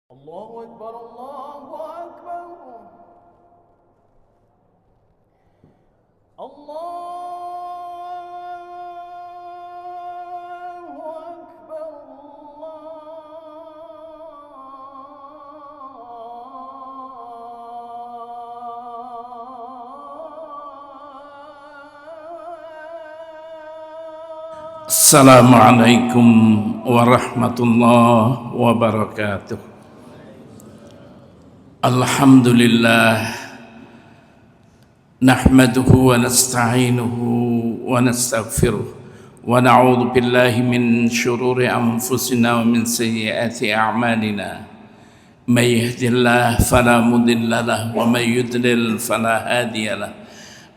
الله أكبر الله أكبر الله أكبر Assalamualaikum warahmatullahi wabarakatuh. Alhamdulillah nahmaduhu wa nasta'inuhu wa nastaghfiruh wa na'udzu billahi min shururi anfusina wa min sayyiati a'malina. May yahdihillahu fala mudilla lahu wa may yudlil fala hadiya lahu.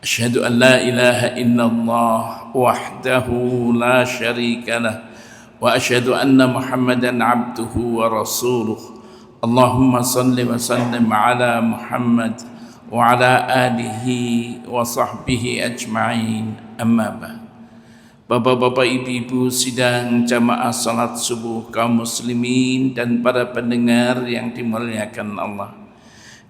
أشهد أن لا إله إلا الله وحده لا شريك له وأشهد أن محمدا عبده ورسوله اللهم صل وسلم على محمد وعلى آله وصحبه أجمعين أما بعد. Bapak-bapak, ibu-ibu sidang jamaah salat subuh kaum muslimin dan para pendengar yang dimuliakan Allah,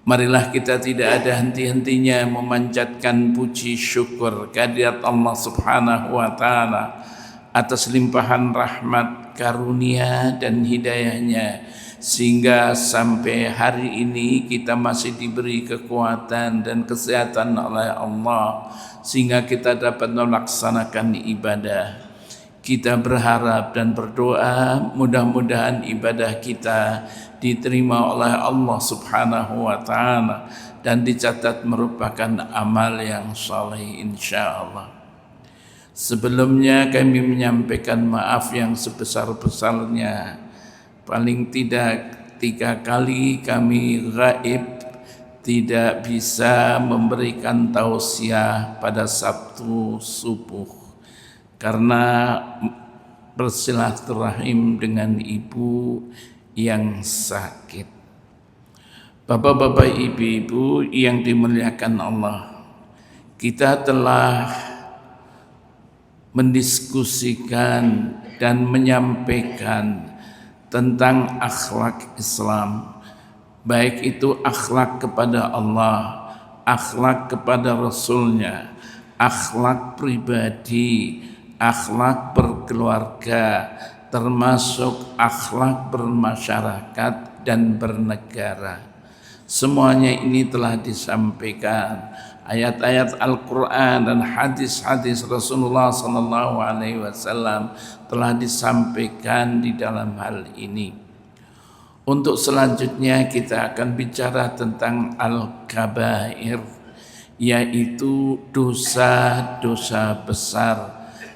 marilah kita tidak ada henti-hentinya memanjatkan puji syukur kehadirat Allah Subhanahu wa Ta'ala atas limpahan rahmat, karunia dan hidayahnya, sehingga sampai hari ini kita masih diberi kekuatan dan kesehatan oleh Allah sehingga kita dapat melaksanakan ibadah. Kita berharap dan berdoa mudah-mudahan ibadah kita diterima oleh Allah Subhanahu wa Ta'ala dan dicatat merupakan amal yang saleh insyaallah. Sebelumnya kami menyampaikan maaf yang sebesar-besarnya. Paling tidak 3 kali kami gaib, tidak bisa memberikan tausiah pada Sabtu subuh karena bersilaturahim dengan ibu yang sakit. Bapak-bapak, ibu-ibu yang dimuliakan Allah, kita telah mendiskusikan dan menyampaikan tentang akhlak Islam, baik itu akhlak kepada Allah, akhlak kepada Rasulnya, akhlak pribadi, akhlak berkeluarga, termasuk akhlak bermasyarakat dan bernegara. Semuanya ini telah disampaikan. Ayat-ayat Al-Quran dan hadis-hadis Rasulullah SAW telah disampaikan di dalam hal ini. Untuk selanjutnya kita akan bicara tentang Al-Kabair, yaitu dosa-dosa besar.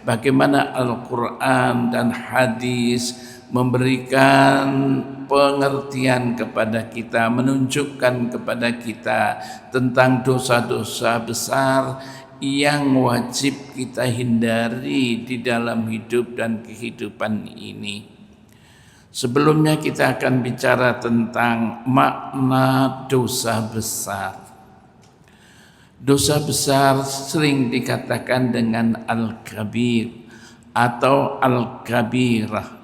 Bagaimana Al-Quran dan hadis memberikan pengertian kepada kita, menunjukkan kepada kita tentang dosa-dosa besar yang wajib kita hindari di dalam hidup dan kehidupan ini. Sebelumnya kita akan bicara tentang makna dosa besar. Dosa besar sering dikatakan dengan al-kabir atau al-kabirah.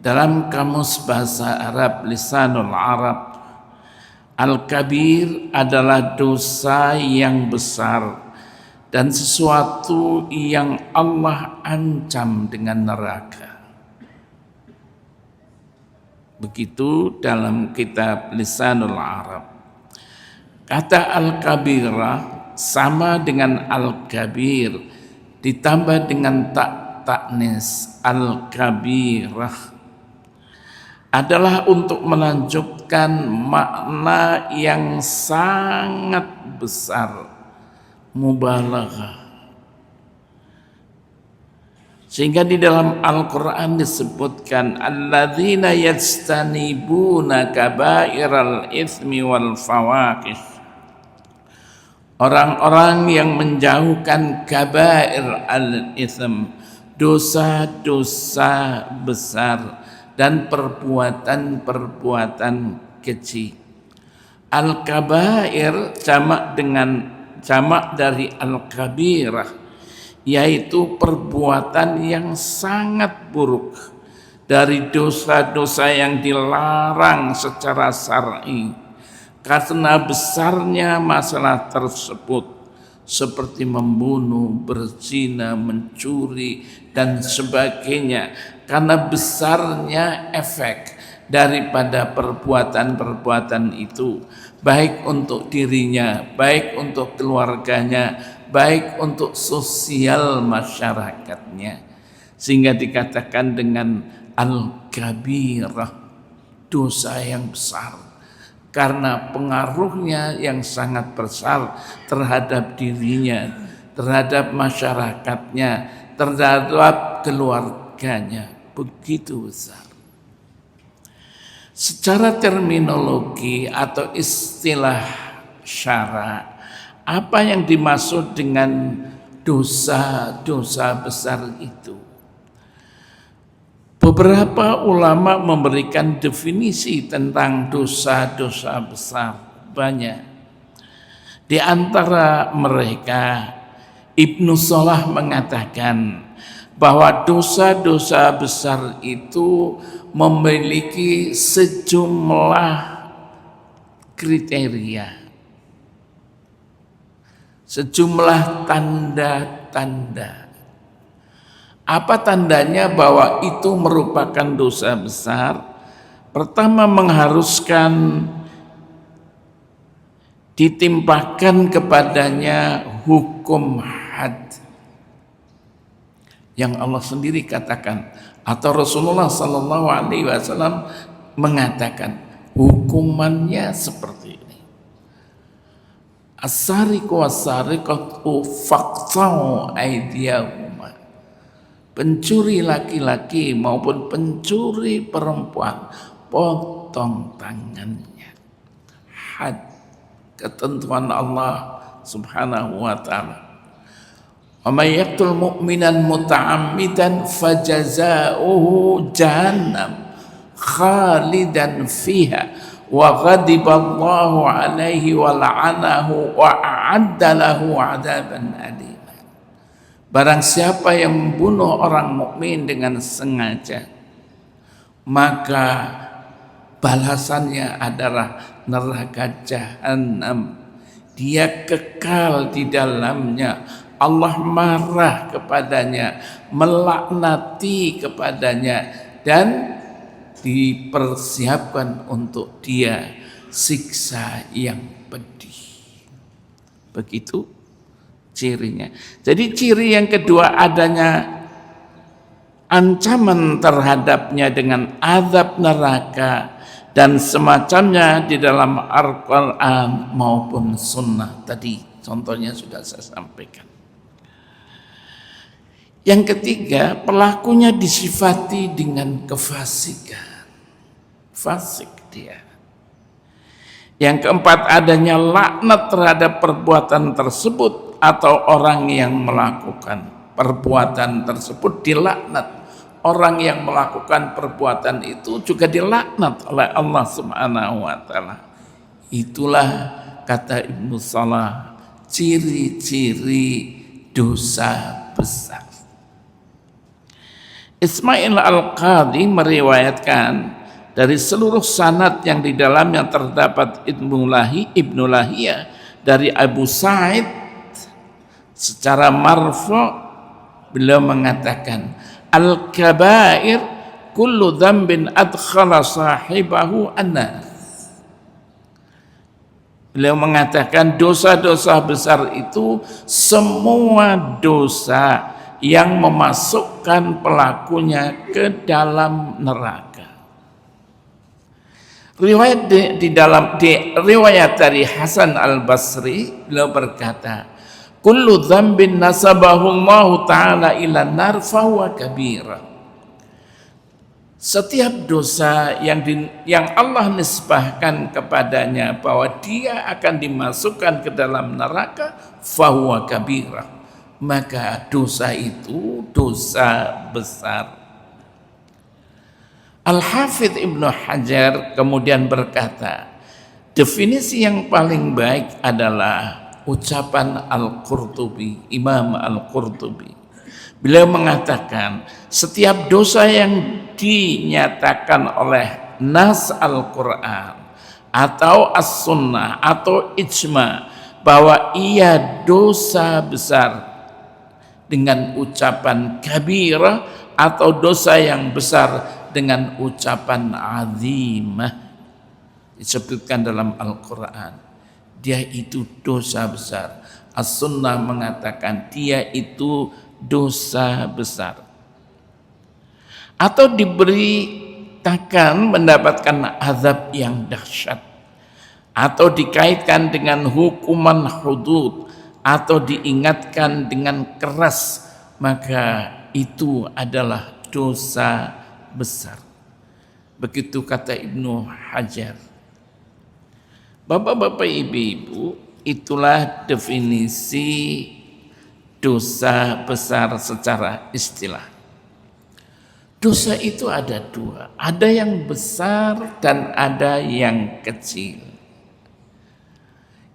Dalam kamus bahasa Arab, Lisanul Arab, al-kabir adalah dosa yang besar dan sesuatu yang Allah ancam dengan neraka. Begitu dalam kitab Lisanul Arab. Kata al-kabirah sama dengan al-kabir ditambah dengan taknis al-kabirah adalah untuk menunjukkan makna yang sangat besar, mubalaghah. Sehingga di dalam Al-Quran disebutkan alladzina yajtanibuna kabairal itsmi wal fawaqih, orang-orang yang menjauhkan kabair al-itsm, dosa-dosa besar dan perbuatan-perbuatan keji. Al-kabair jamak dari al-kabirah, yaitu perbuatan yang sangat buruk dari dosa-dosa yang dilarang secara syar'i karena besarnya masalah tersebut, seperti membunuh, berzina, mencuri dan sebagainya, karena besarnya efek daripada perbuatan-perbuatan itu, baik untuk dirinya, baik untuk keluarganya, baik untuk sosial masyarakatnya, sehingga dikatakan dengan al-kabirah, dosa yang besar, karena pengaruhnya yang sangat besar terhadap dirinya, terhadap masyarakatnya, terhadap keluarganya, begitu besar. Secara terminologi atau istilah syara, apa yang dimaksud dengan dosa-dosa besar itu? Beberapa ulama memberikan definisi tentang dosa-dosa besar, banyak. Di antara mereka, Ibnu Salah mengatakan bahwa dosa-dosa besar itu memiliki sejumlah kriteria, sejumlah tanda-tanda. Apa tandanya bahwa itu merupakan dosa besar? Pertama, mengharuskan ditimpakan kepadanya hukum had yang Allah sendiri katakan, atau Rasulullah Sallallahu Alaihi Wasallam mengatakan hukumannya seperti ini: as-sariqu was-sariqatu faqta'u aydiyahuma. Pencuri laki-laki maupun pencuri perempuan, potong tangannya. Had, ketentuan Allah Subhanahu wa taala. Wa may yaqtul mu'minan muta'ammidan fajaza'uhu jahannam khalidan fiha wa ghadiballahu alaihi wa la'anahu wa a'adda lahu 'adaban alim. Barang siapa yang membunuh orang mukmin dengan sengaja, maka balasannya adalah neraka jahanam. Dia kekal di dalamnya. Allah marah kepadanya, melaknati kepadanya, dan dipersiapkan untuk dia siksa yang pedih. Begitu cirinya. Jadi ciri yang kedua, adanya ancaman terhadapnya dengan azab neraka dan semacamnya di dalam Al-Quran maupun Sunnah. Tadi contohnya sudah saya sampaikan. Yang ketiga, pelakunya disifati dengan kefasikan. Fasik dia. Yang keempat, adanya laknat terhadap perbuatan tersebut atau orang yang melakukan perbuatan tersebut dilaknat. Orang yang melakukan perbuatan itu juga dilaknat oleh Allah Subhanahu wa taala. Itulah, kata Ibnu Salah, ciri-ciri dosa besar. Ismail Al-Qadhi meriwayatkan dari seluruh sanad yang di dalamnya terdapat Ibnu Lahiyah dari Abu Sa'id secara marfu', beliau mengatakan, al-kabair kullu dzambin adkhala sahibahu an-nar. Beliau mengatakan dosa-dosa besar itu semua dosa yang memasukkan pelakunya ke dalam neraka. Riwayat dari Hasan Al-Basri, beliau berkata, kullu dzambin nasabahu Allah taala ila nar fahuwa kabira. Setiap dosa yang Allah nisbahkan kepadanya bahwa dia akan dimasukkan ke dalam neraka, fahuwa kabira, maka dosa itu dosa besar. Al-Hafidh Ibnu Hajar kemudian berkata, definisi yang paling baik adalah ucapan Al-Qurtubi, Imam Al-Qurtubi. Beliau mengatakan setiap dosa yang dinyatakan oleh nas Al-Quran atau As-Sunnah atau Ijma bahwa ia dosa besar dengan ucapan kabirah atau dosa yang besar dengan ucapan azimah, disebutkan dalam Al-Quran, dia itu dosa besar. As-Sunnah mengatakan dia itu dosa besar. Atau diberitakan mendapatkan azab yang dahsyat, atau dikaitkan dengan hukuman hudud, atau diingatkan dengan keras, maka itu adalah dosa besar. Begitu kata Ibnu Hajar. Bapak-bapak, ibu-ibu, itulah definisi dosa besar secara istilah. Dosa itu ada dua, ada yang besar dan ada yang kecil.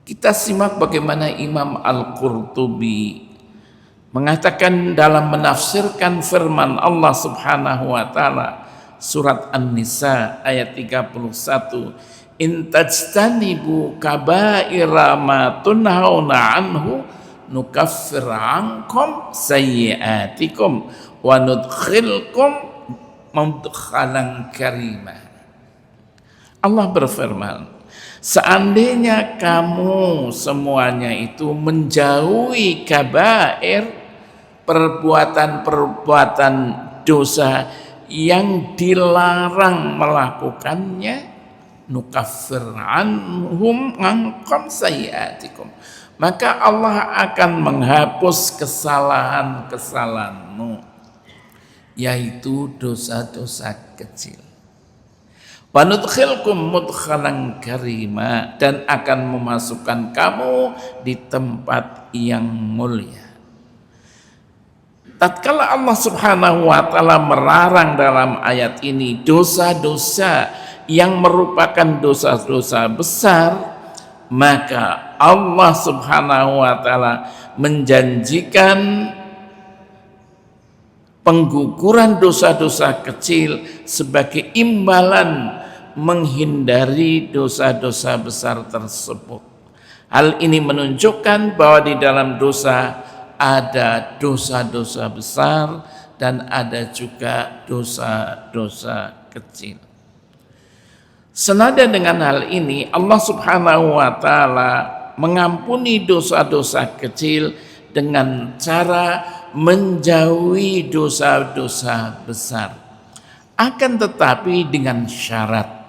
Kita simak bagaimana Imam Al-Qurtubi mengatakan dalam menafsirkan firman Allah Subhanahu wa taala surat An-Nisa ayat 31, in tajtanibu kabaira ma tunhauna anhu nukaffir ankum sayyiatikum wa nudkhilkum mudkhalan karimah. Allah berfirman, seandainya kamu semuanya itu menjauhi kabair, perbuatan-perbuatan dosa yang dilarang melakukannya, nukaffir anhum ankum sayyiatikum, maka Allah akan menghapus kesalahan-kesalahanmu, yaitu dosa-dosa kecil. Wa nudkhilkum mudkhalan karima, dan akan memasukkan kamu di tempat yang mulia. Tatkala Allah Subhanahu wa taala melarang dalam ayat ini dosa-dosa yang merupakan dosa-dosa besar, maka Allah Subhanahu wa taala menjanjikan pengguguran dosa-dosa kecil sebagai imbalan menghindari dosa-dosa besar tersebut. Hal ini menunjukkan bahwa di dalam dosa ada dosa-dosa besar dan ada juga dosa-dosa kecil. Senada dengan hal ini, Allah Subhanahu wa taala mengampuni dosa-dosa kecil dengan cara menjauhi dosa-dosa besar. Akan tetapi dengan syarat.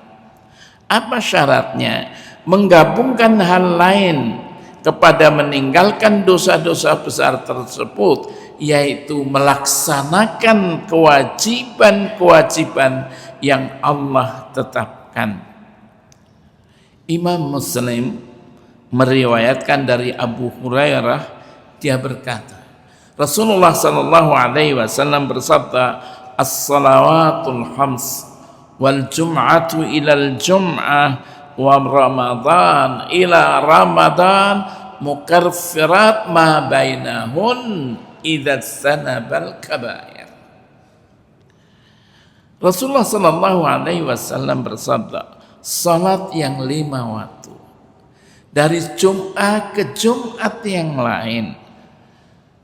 Apa syaratnya? Menggabungkan hal lain kepada meninggalkan dosa-dosa besar tersebut, yaitu melaksanakan kewajiban-kewajiban yang Allah tetapkan. Imam Muslim meriwayatkan dari Abu Hurairah, dia berkata, Rasulullah sallallahu alaihi wasallam bersabda, as-salawatul khams wal jum'atu ilal jum'ah wa Ramadan ila Ramadan mukaffirat ma bainahun idza sanabal kabair. Rasulullah sallallahu alaihi wasallam bersabda, salat yang 5 waktu dari Jumat ke Jumat yang lain,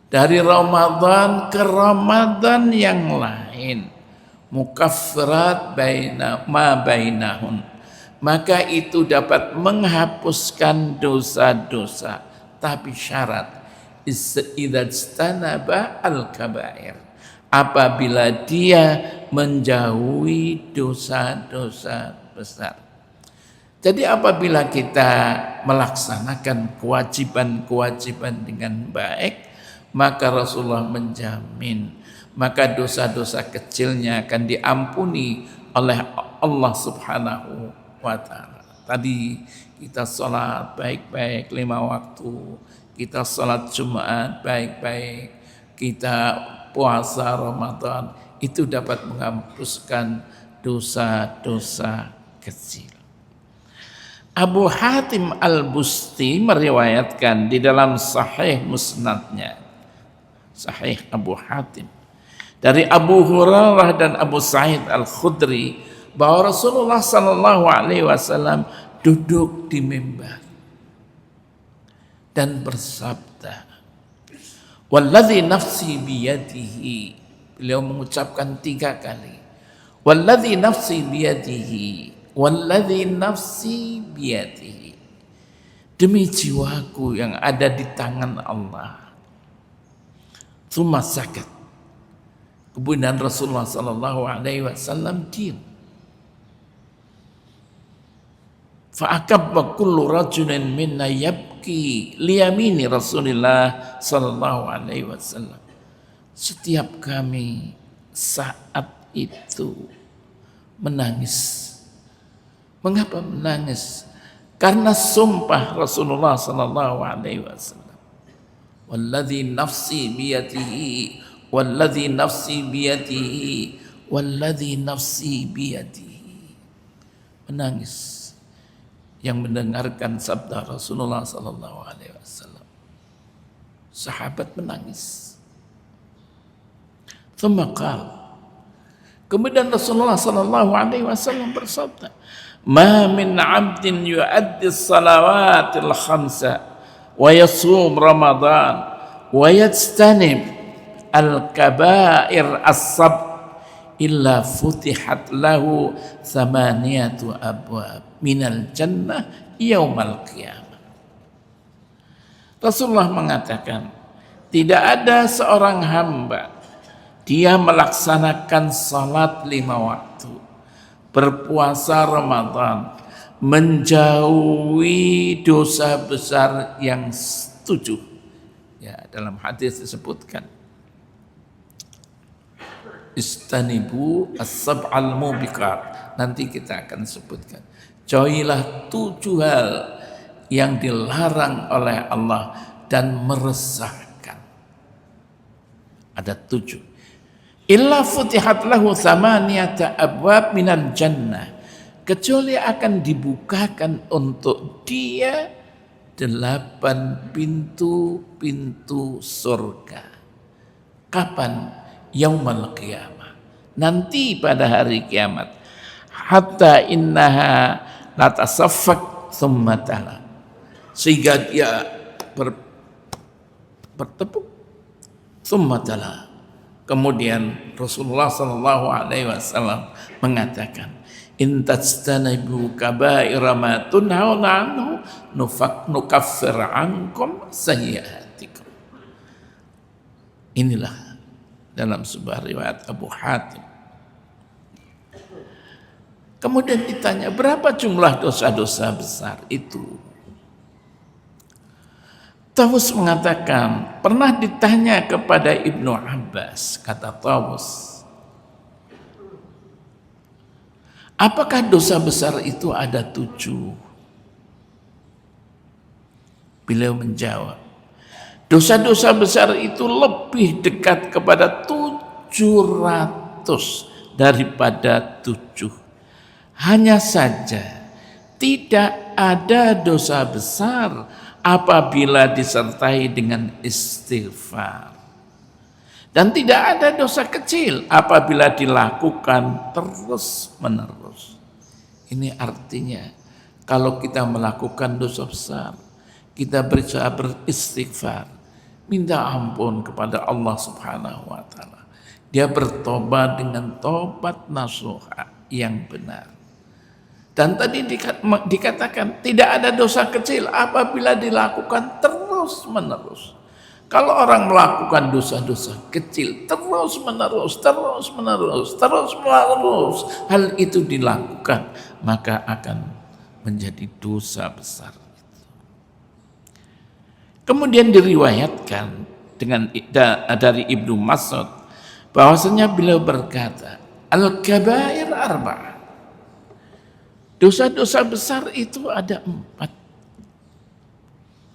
dari Ramadan ke Ramadan yang lain, mukaffirat ma bainahun, maka itu dapat menghapuskan dosa-dosa, tapi syarat idzastanaba al-kabair, apabila dia menjauhi dosa-dosa besar. Jadi apabila kita melaksanakan kewajiban-kewajiban dengan baik, maka Rasulullah menjamin, maka dosa-dosa kecilnya akan diampuni oleh Allah Subhanahu wa ta'ala. Tadi kita sholat baik-baik 5 waktu, kita sholat Jumat baik-baik, kita puasa Ramadan, itu dapat menghapuskan dosa-dosa kecil. Abu Hatim Al-Busti meriwayatkan di dalam Sahih Musnadnya Sahih Abu Hatim. Dari Abu Hurairah dan Abu Sa'id Al-Khudri bahwa Rasulullah sallallahu alaihi wasallam duduk di mimbar dan bersabda, "Walladzi nafsi biyadihi." Beliau mengucapkan 3 kali. "Walladzi nafsi biyadihi, walladzi nafsi biyadihi." Demi jiwaku yang ada di tangan Allah. Tsumma sakat. Kemudian Rasulullah sallallahu alaihi wasallam diam. Fa'akabba kullu rajulin minna yabki liyamini Rasulullah sallallahu alaihi wasallam. Setiap kami saat itu menangis. Mengapa menangis? Karena sumpah Rasulullah sallallahu alaihi wasallam. Walladzi nafsi biyadihi, walladzi nafsi biyadihi, walladzi nafsi biyadihi. Menangis yang mendengarkan sabda Rasulullah sallallahu alaihi wasallam. Sahabat menangis. Tsumma qala. Kemudian Rasulullah sallallahu alaihi wasallam bersabda, "Ma min 'abdin yu'addi as-salawatil khamsa wa yasum Ramadan wa yajtanib al-kaba'ir as-sab illa futihat lahu thamaniyatu abwab minal jannah yaumal qiyamah." Rasulullah mengatakan, tidak ada seorang hamba dia melaksanakan salat 5 waktu, berpuasa Ramadan, menjauhi dosa besar yang 7. Ya, dalam hadis disebutkan, istanibu as-sab'al mubiqat. Nanti kita akan sebutkan. Jauhilah 7 hal yang dilarang oleh Allah dan meresahkan. Ada 7. Illa futihat lahu thamaniyata abwab minal jannah. Kecuali akan dibukakan untuk dia 8 pintu-pintu surga. Kapan? Yaumal qiyamah. Nanti pada hari kiamat. Hatta innaha la tasaffak thumma tala. Sehingga dia bertepuk thumma tala. Kemudian Rasulullah sallallahu alaihi wasallam mengatakan, "In tajtanibu kaba'ira ma tunhauna anhu nukaffir ankum sayyi'atikum." Inilah dalam sebuah riwayat Abu Hatim. Kemudian ditanya, berapa jumlah dosa-dosa besar itu? Tawus mengatakan, pernah ditanya kepada Ibnu Abbas, kata Tawus, apakah dosa besar itu ada 7? Beliau menjawab, dosa-dosa besar itu lebih dekat kepada 700 daripada 7. Hanya saja tidak ada dosa besar apabila disertai dengan istighfar. Dan tidak ada dosa kecil apabila dilakukan terus-menerus. Ini artinya kalau kita melakukan dosa besar, kita berusaha beristighfar, minta ampun kepada Allah Subhanahu wa taala. Dia bertobat dengan tobat nasuha yang benar. Dan tadi dikatakan tidak ada dosa kecil apabila dilakukan terus-menerus. Kalau orang melakukan dosa-dosa kecil terus-menerus, hal itu dilakukan, maka akan menjadi dosa besar. Kemudian diriwayatkan dari Ibnu Mas'ud bahwasanya beliau berkata, al-kabair arba'ah. Dosa-dosa besar itu ada 4.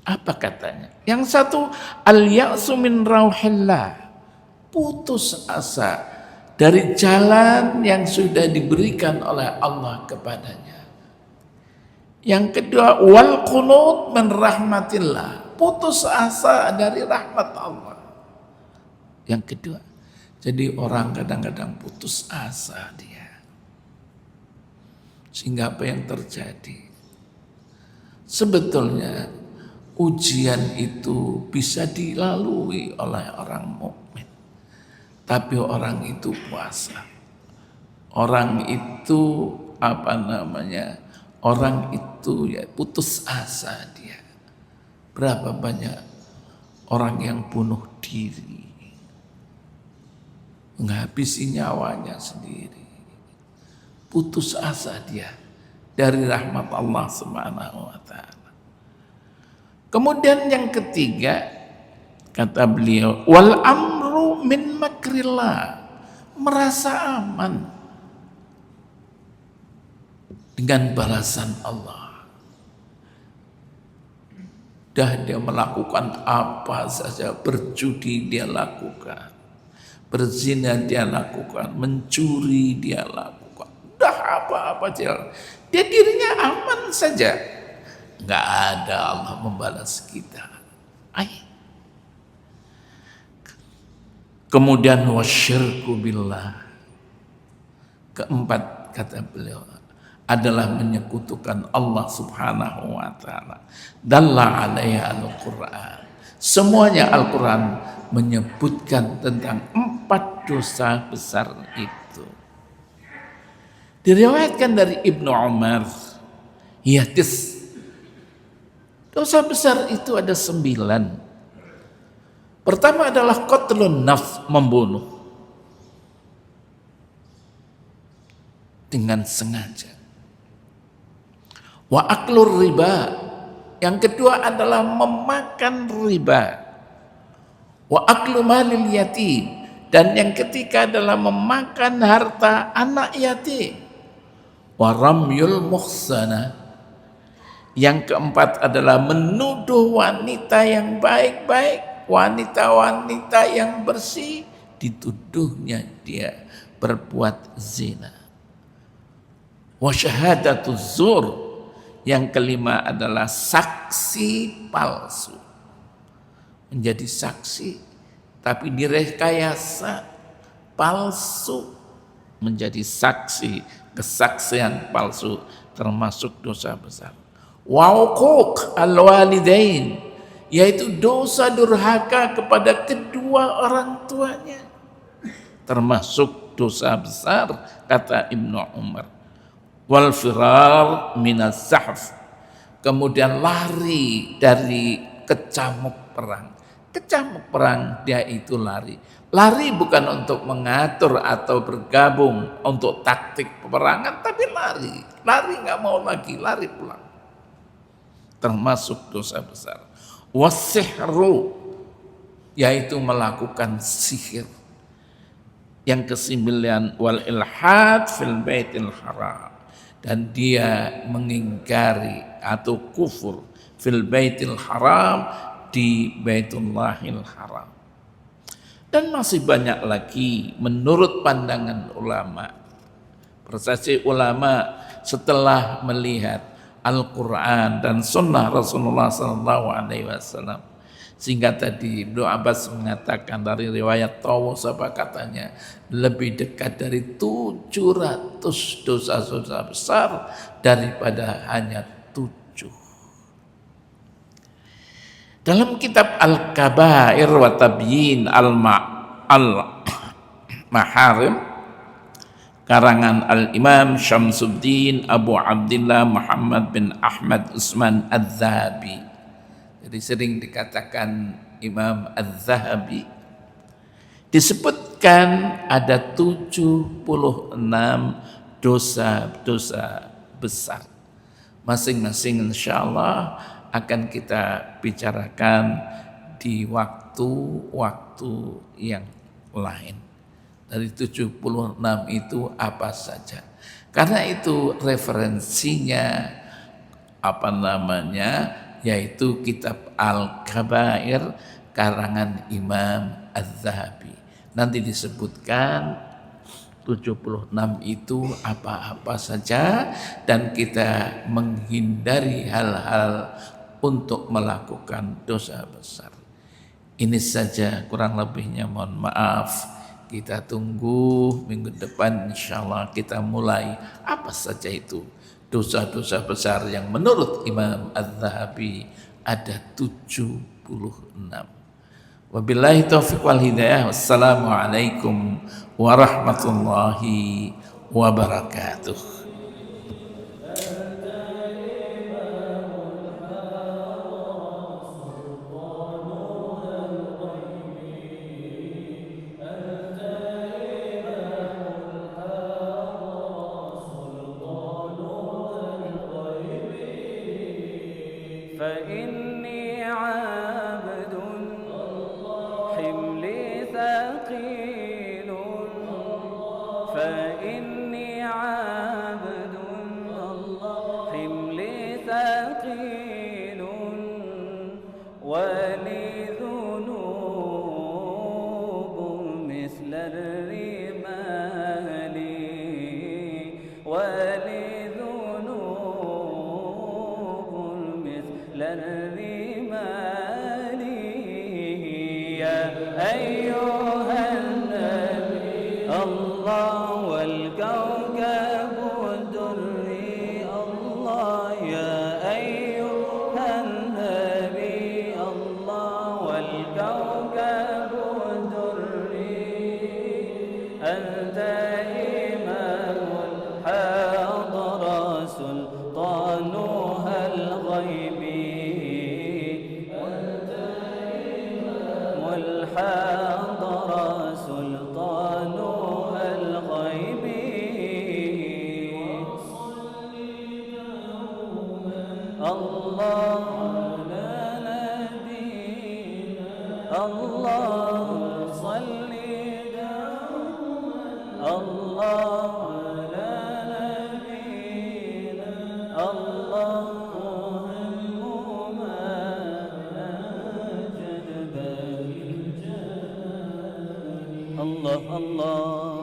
Apa katanya? Yang satu, al-ya'su min rauhillah, putus asa dari jalan yang sudah diberikan oleh Allah kepadanya. Yang kedua, wal qunut min rahmatillah, putus asa dari rahmat Allah. Yang kedua, jadi orang kadang-kadang putus asa dia. Sehingga apa yang terjadi? Sebetulnya ujian itu bisa dilalui oleh orang mukmin. Tapi orang itu puasa. Orang itu orang itu ya putus asa dia. Berapa banyak orang yang bunuh diri, menghabisi nyawanya sendiri, putus asa dia dari rahmat Allah Subhanahu wa taala. Kemudian yang ketiga, kata beliau, wal amru min makrillah, merasa aman dengan balasan Allah. Dia melakukan apa saja, berjudi dia lakukan, berzina dia lakukan, mencuri dia lakukan, dah apa-apa dia dirinya aman saja. Nggak ada Allah membalas kita. Kemudian wasyirku billah, keempat kata beliau adalah menyekutukan Allah Subhanahu wa taala. Dalla alaiha Al-Qur'an. Semuanya Al-Qur'an menyebutkan tentang 4 dosa besar itu. Diriwayatkan dari Ibnu Umar, dosa besar itu ada 9. Pertama adalah qatlun nafs, membunuh dengan sengaja. Wa aklur riba, yang kedua adalah memakan riba. Wa aklu malil yatim, dan yang ketiga adalah memakan harta anak yatim. Wa ramyul muhsana, yang keempat adalah menuduh wanita yang baik-baik, wanita-wanita yang bersih, dituduhnya dia berbuat zina. Wa syahadatuz zur, yang kelima adalah saksi palsu. Menjadi saksi tapi direkayasa palsu, menjadi saksi, kesaksian palsu termasuk dosa besar. Wa uquq al-walidain, yaitu dosa durhaka kepada kedua orang tuanya, termasuk dosa besar kata Ibnu Umar. Wal firar minaz zahf, kemudian lari dari kecamuk perang. Kecamuk perang dia itu lari. Lari bukan untuk mengatur atau bergabung untuk taktik peperangan, tapi lari. Lari nggak mau lagi, lari pulang. Termasuk dosa besar. Wasihru, yaitu melakukan sihir. Yang ke-9 wal ilhad fil baitil haram, dan dia mengingkari atau kufur fil baitil haram, di Baitullahil Haram. Dan masih banyak lagi menurut pandangan ulama. Persepsi ulama setelah melihat Al-Quran dan Sunnah Rasulullah SAW, sehingga tadi Ibnu Abbas mengatakan dari riwayat Tawus, apa katanya, lebih dekat dari 700 dosa-dosa besar daripada hanya 7. Dalam kitab Al-Kabair wa Tabyin Al-Maharim karangan Al-Imam Syamsuddin Abu Abdillah Muhammad bin Ahmad Usman Az-Zahabi, jadi sering dikatakan Imam Az-Zahabi, disebutkan ada 76 dosa-dosa besar. Masing-masing insyaallah akan kita bicarakan di waktu-waktu yang lain. Dari 76 itu apa saja. Karena itu referensinya yaitu kitab Al-Kabair karangan Imam Az-Zahabi. Nanti disebutkan 76 itu apa-apa saja, dan kita menghindari hal-hal untuk melakukan dosa besar. Ini saja, kurang lebihnya mohon maaf. Kita tunggu minggu depan insyaallah kita mulai apa saja itu dosa-dosa besar yang menurut Imam Az-Zahabi ada 76. Wabillahi taufiq wal hidayah. Wassalamualaikum warahmatullahi wabarakatuh. فإني عبد حملي ثقيل فإني عبد حملي ثقيل ولي ذنوب مثل الرمال ولي للرمال يا أيها النبي الله والكوكب الدري الله يا أيها النبي الله والكوكب الدري أنت إمام الحضرة سلطانها الغيبي الحاضر سلطانها الغيبي الله لا نبينا الله صل الله لا نبينا الله الله الله